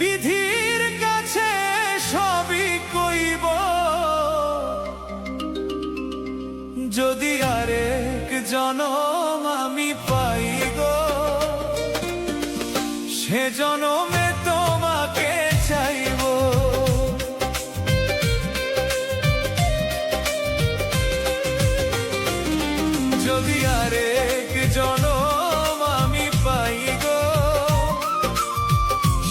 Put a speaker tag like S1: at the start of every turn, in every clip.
S1: বিধির কাছে সবই কইব, যদি আরেক জনম আমি পাই গো, সে জনমে তোমাকে চাইব। যদি আরেক জনম আমি পাই গো,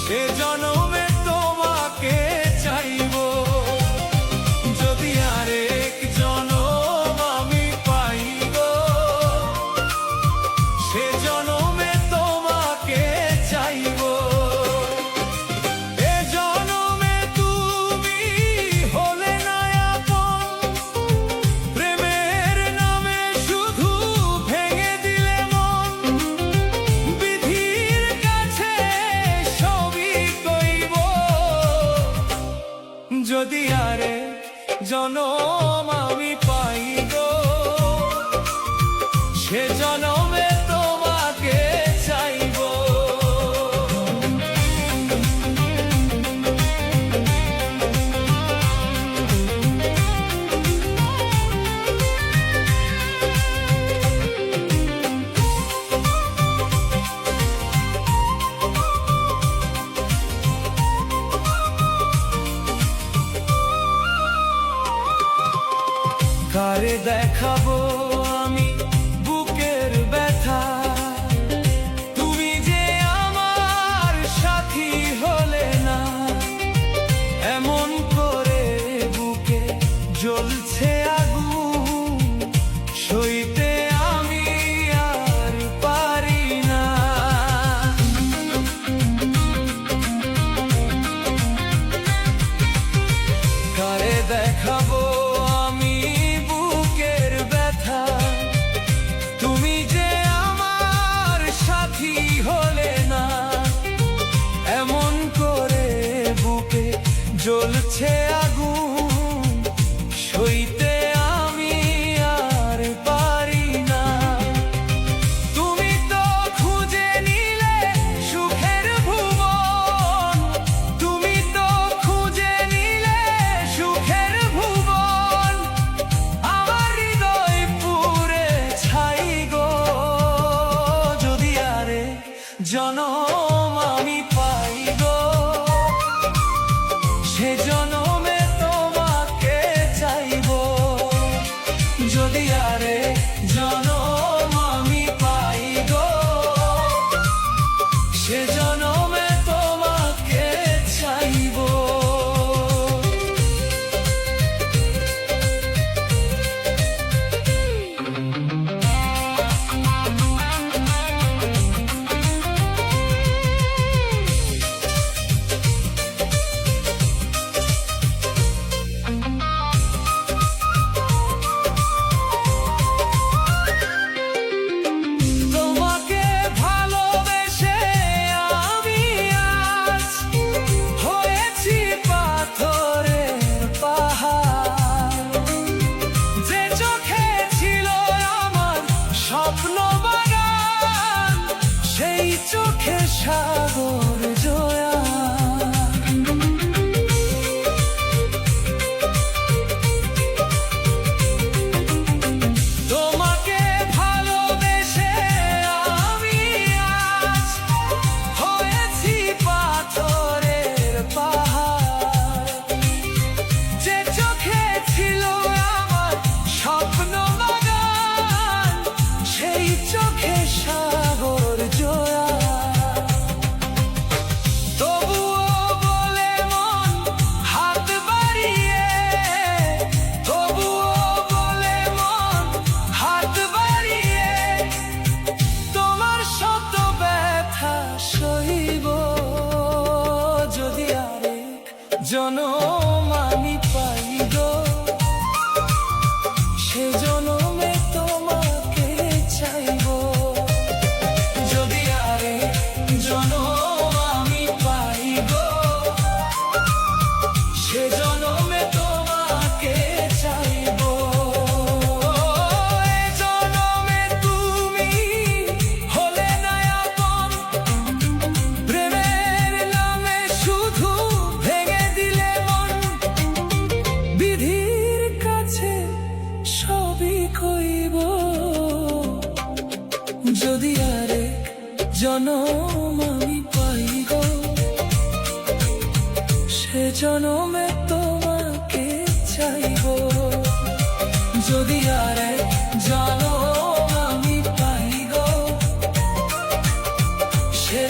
S1: সে জনমে তোমাকে চাইব। যদি আরেক জনম আমি পাই গো, সে জনমে তোমাকে চাইব। এ জনমে তুমি হলে না আপন, প্রেমের নামে শুধু ভেঙে দিলে মন। বিধির কাছে সবই কইব, যদি আরেক জনম আমি পাই গো, সে জনমে তোমাকে চাইব। কারে দেখাবো আমি বুকের ব্যথা, তুমি যে আমার সাথী হলে না। এমন করে বুকে জ্বলছে আগুন, সইতে আমি আর পারি না। কারে দেখাবো আমি বুকের ব্যথা, তুমি যে আমার সাথী হলে না। এমন করে বুকে জ্বলছে আগুন, সইতে আমি আর পারি না। তুমি তো খুঁজে নিলে সুখের ভুবন, তুমি তো খুঁজে নিলে সুখের ভুবন। আমার হৃদয় পুড়ে ছাই গো, যদি আরেক জনম আমি পাই গো, সে জনমে তোমাকে চাইব। যদি আরেক জনম আমি পাই গো, সে জনমে তোমাকে চাইব। তোমাকে ভালোবেসে আমি আজ হয়েছি পাথরের পাহাড়। যে চোখে ছিল আমার স্বপ্ন বাগান, সেই চোখে সাগর জয়া। তোমাকে ভালোবেসে আমি আজ হয়েছি পাথরের পাহাড়। যে চোখে ছিল আমার স্বপ্ন বাগান, সেই চোখে সাগর জয়া। তবুও বলে মন হাত বাড়িয়ে, তবুও বলে মন হাত বাড়িয়ে, তোমার শত ব্যথা সইব। যদি আরেক জনম আমি পাই গো, সে জনমে তোমাকে চাইব। যদি আরেক জনম আমি পাই গো, সে জনমে তোমাকে চাইব। এ জনমে তুমি হলে না আপন, প্রেমের নামে শুধু জনম আমি পাই গো, সে জনমে তোমাকে চাইবো। যদি আরে জনম আমি পাই গো, সে